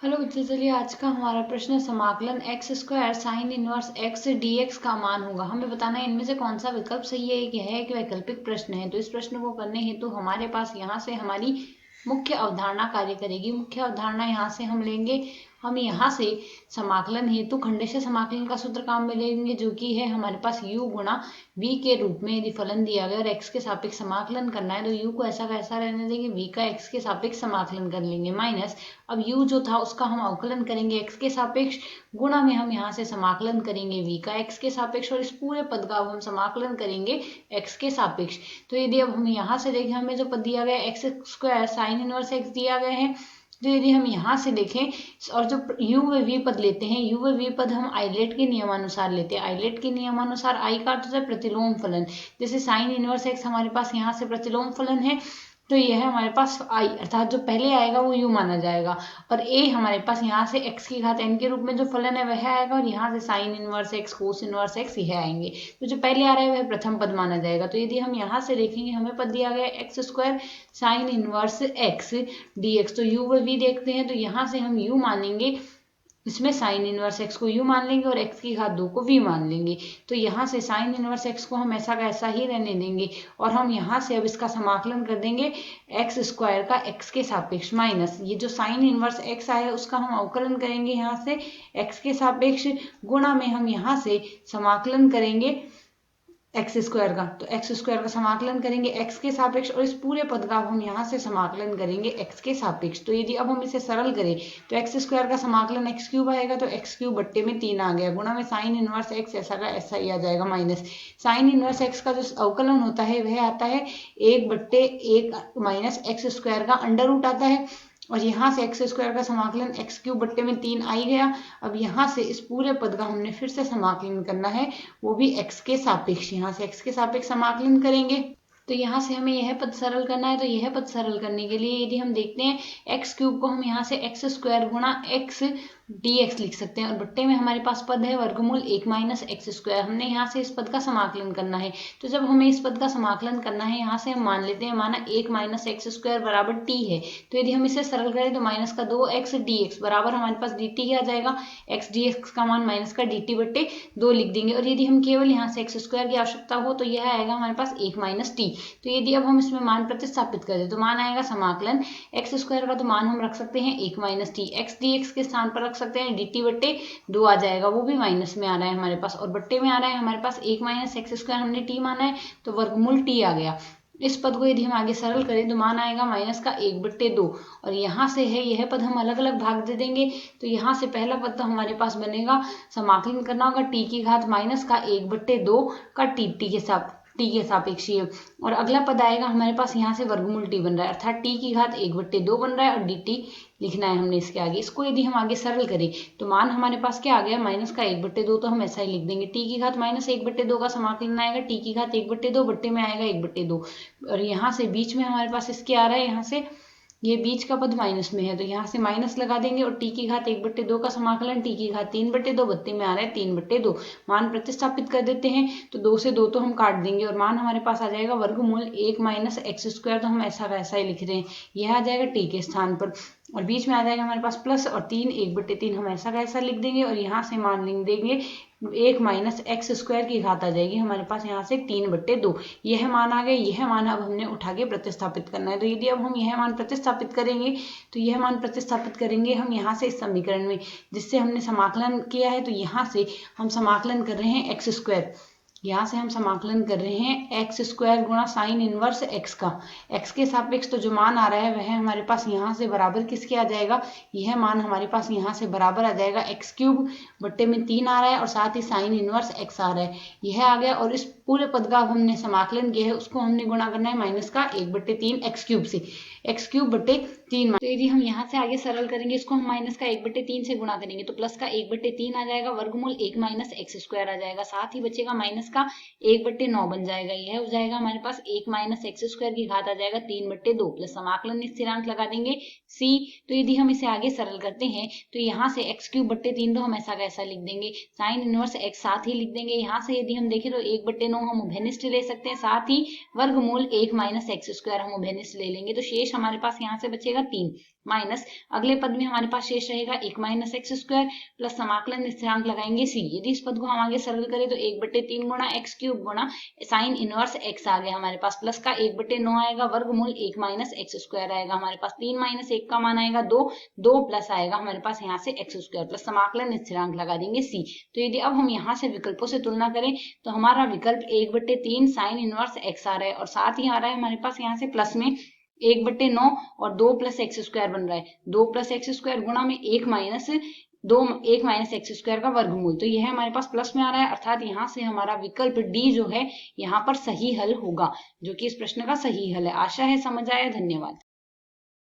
Hello बच्चे, चलिए आज का हमारा प्रश्न समाकलन x square sine inverse x dx का मान होगा। हमें बताना है इनमें से कौन सा विकल्प सही है। यह एक वैकल्पिक प्रश्न है। तो इस प्रश्न को करने हेतु हमारे पास यहाँ से हमारी मुख्य अवधारणा कार्य करेगी। मुख्य अवधारणा यहाँ से हम लेंगे। हम यहाँ से समाकलन हेतु खंडेश समाकलन का सूत्र काम में लेंगे, जो कि है हमारे पास u गुणा v के रूप में। यदि फलन दिया गया और x के सापेक्ष समाकलन करना है तो u को ऐसा कैसा रहने देंगे, v का x के सापेक्ष समाकलन कर लेंगे, माइनस अब u जो था उसका हम अवकलन करेंगे x के सापेक्ष, गुणा में हम यहाँ से समाकलन करेंगे v का x के सापेक्ष, और इस पूरे पद का हम समाकलन करेंगे x के सापेक्ष। तो यदि अब हम यहाँ से देखें, हमें जो पद दिया गया x square sine inverse x दिया गया है, तो यदि हम यहाँ से देखें और जो u व v पद लेते हैं, u व v पद हम आइलेट के नियमानुसार लेते हैं। आइलेट के नियमानुसार आई का अर्थ है प्रतिलोम फलन। जैसे साइन इनवर्स x हमारे पास यहाँ से प्रतिलोम फलन है, तो यह हमारे पास आई अर्थात जो पहले आएगा वो u माना जाएगा, और a हमारे पास यहाँ से x की घात n के रूप में जो फलन है वह आएगा, और यहाँ से sine inverse x cos inverse x यह आएंगे। तो जो पहले आ रहा है वह प्रथम पद माना जाएगा। तो यदि हम यहाँ से देखेंगे, हमें पद दिया गया x square sine inverse x dx, तो u व v देखते हैं, तो यहाँ से हम u मानेंगे, इसमें साइन इनवर्स x को u मान लेंगे और x की घात 2 को v मान लेंगे। तो यहाँ से साइन इनवर्स x को हम ऐसा का ऐसा ही रहने देंगे, और हम यहाँ से अब इसका समाकलन कर देंगे एक्स स्क्वायर का x के सापेक्ष, माइनस ये जो साइन इनवर्स x आया उसका हम अवकलन करेंगे यहाँ से x के सापेक्ष, गुणा में हम यहाँ से समाकलन करेंगे एक्स स्क्वायर का। तो एक्स स्क्वायर का समाकलन करेंगे x के सापेक्ष, और इस पूरे पद का हम यहाँ से समाकलन करेंगे x के सापेक्ष। तो यदि अब हम इसे सरल करें तो एक्स स्क्वायर का समाकलन एक्स क्यूब आएगा, तो एक्स क्यूब बट्टे में 3 आ गया, गुणा में साइन इनवर्स x ऐसा का ऐसा ही आ जाएगा, माइनस साइन इनवर्स x का जो अवकलन होता है वह आता है 1/1 माइनस एक्स स्क्वायर का अंडर रूट आता है, और यहाँ से एक्स स्क्वायर का समाकलन एक्स क्यूब बट्टे में 3 आ ही गया। अब यहाँ से इस पूरे पद का हमने फिर से समाकलन करना है, वो भी एक्स के सापेक्ष। यहाँ से एक्स के सापेक्ष समाकलन करेंगे, तो यहाँ से हमें यह पद सरल करना है। तो यह पद सरल करने के लिए यदि हम देखते हैं एक्स क्यूब को हम यहाँ से एक्स स्क्वायर गुणा एक्स dx लिख सकते हैं, और बट्टे में हमारे पास पद है वर्गमूल 1 माइनस एक्स स्क्वायर। हमने यहाँ से इस पद का समाकलन करना है। तो जब हमें इस पद का समाकलन करना है, यहाँ से हम मान लेते हैं माना 1 माइनस एक्स स्क्वायर बराबर t है। तो यदि हम इसे सरल करें तो माइनस का 2x dx बराबर हमारे पास dt ही आ जाएगा। x dx का मान माइनस का dt बट्टे 2 लिख देंगे, और यदि हम केवल यहाँ से एक्स स्क्वायर की आवश्यकता हो तो यह आएगा हमारे पास 1 माइनस t। तो यदि अब हम इसमें मान प्रतिस्थापित कर दें तो मान आएगा समाकलन एक्स स्क्वायर का, तो मान हम रख सकते हैं 1 माइनस टी, एक्स dx के स्थान पर रख सकते हैं dt बट्टे 2 आ जाएगा, वो भी माइनस में आ रहा है हमारे पास, और बट्टे में आ रहा है हमारे पास 1 माइनस एक्स स्क्वायर, हमने t माना है तो वर्गमूल t आ गया। इस पद को यदि हम आगे सरल करें तो मान आएगा माइनस का 1/2, और यहाँ से है यह पद हम अलग अलग भाग दे देंगे। तो यहाँ से पहला पद तो हमारे पास बनेगा, समाकलन करना होगा t की घात माइनस का 1/2 का t के सापेक्ष, और अगला पद आएगा हमारे पास यहाँ से वर्गमूल t बन रहा है, अर्थात t की घात 1/2 बन रहा है, और dt लिखना है हमने इसके आगे। इसको यदि हम आगे सरल करें तो मान हमारे पास क्या आ गया, माइनस का 1/2, तो हम ऐसा ही लिख देंगे t की घात माइनस 1/2 का समाकलन आएगा, t की घात 1/2 बट्टे में आएगा 1/2, और यहाँ से बीच में हमारे पास इसके आ रहा है, यहाँ से ये बीच का पद माइनस में है तो यहाँ से माइनस लगा देंगे, और t की घात 1/2 का समाकलन t की घात 3/2 बट्टे में आ रहा है 3/2। मान प्रतिस्थापित कर देते हैं तो 2 से 2 तो हम काट देंगे, और मान हमारे पास आ जाएगा वर्गमूल 1 माइनस एक्स स्क्वायर, तो हम ऐसा का ऐसा ही लिख रहे हैं, यह आ जाएगा t के स्थान पर, और बीच में आ जाएगा हमारे पास प्लस और 3 1/3 हम ऐसा का ऐसा लिख देंगे, और यहाँ से मान लिख देंगे 1 माइनस एक्स स्क्वायर की घात आ जाएगी हमारे पास यहाँ से 3/2। यह मान आ गए, यह मान अब हमने उठा के प्रतिस्थापित करना है। तो यदि अब हम यह मान प्रतिस्थापित करेंगे तो यह मान प्रतिस्थापित करेंगे हम यहाँ से इस समीकरण में, जिससे हमने समाकलन किया है, तो यहाँ से हम समाकलन कर रहे हैं एक्स स्क्वायर, यहाँ से हम समाकलन कर रहे हैं एक्स स्क्वायर गुणा साइन इनवर्स x का, x के सापेक्ष। तो जो मान आ रहा है वह हमारे पास यहाँ से बराबर किसके आ जाएगा, यह मान हमारे पास यहाँ से बराबर आ जाएगा एक्स क्यूब बट्टे में 3 आ रहा है, और साथ ही साइन इनवर्स x आ रहा है, यह आ गया। और इस पूरे पद का हमने समाकलन किया है, उसको हमने गुणा करना है माइनस का 1/3 एक्स क्यूब से, एक्स क्यूब बट्टे 3। तो यदि हम यहाँ से आगे सरल करेंगे, इसको हम माइनस का 1/3 से गुणा करेंगे तो प्लस का 1/3 आ जाएगा, वर्गमूल 1 माइनस एक्स स्क्वायर आ जाएगा, साथ ही बचेगा माइनस का 1/9 बन जाएगा, यह हो जाएगा हमारे पास 1 माइनस एक्स स्क्वायर की घात आ जाएगा 3/2 प्लस समाकलन स्थिरांक लगा देंगे c। तो यदि हम इसे आगे सरल करते हैं तो यहाँ से एक्स क्यूब बट्टे 3 तो हम ऐसा कैसा लिख देंगे, साइन इनवर्स x साथ ही लिख देंगे। यहाँ से यदि हम देखें तो 1/9 हम उभयनिष्ठ ले सकते हैं, साथ ही वर्गमूल 1 माइनस एक्स स्क्वायर हम उभयनिष्ठ ले लेंगे, तो शेष हमारे पास यहाँ से बचेगा 3 माइनस अगले पद में हमारे पास शेष रहेगा 1 माइनस एक्स स्क्वायर प्लस समाकलन स्थिरांक लगाएंगे c। यदि इस पद को हम आगे सरल करें तो 1/3 गुणा एक्स क्यूब गुणा साइन इनवर्स एक्स आ गया हमारे पास, प्लस का 1/9 आएगा, वर्गमूल 1 माइनस एक्स स्क्वायर आएगा हमारे पास, 3 माइनस 1 का मान आएगा 2, 2 प्लस आएगा हमारे पास यहाँ से एक्स स्क्वायर प्लस समाकलन स्थिरांक लगा देंगे c। तो यदि अब हम यहाँ से विकल्पों से तुलना करें तो हमारा विकल्प 1/3 साइन इनवर्स एक्स आ रहा है और साथ ही आ रहा है हमारे पास यहाँ से प्लस में 1/9 और 2 प्लस एक्स स्क्वायर बन रहा है, 2 प्लस एक्स स्क्वायर गुणा में 1 माइनस एक्स स्क्वायर का वर्गमूल। तो यह हमारे पास प्लस में आ रहा है, अर्थात यहाँ से हमारा विकल्प डी जो है यहाँ पर सही हल होगा, जो कि इस प्रश्न का सही हल है। आशा है समझ आया। धन्यवाद।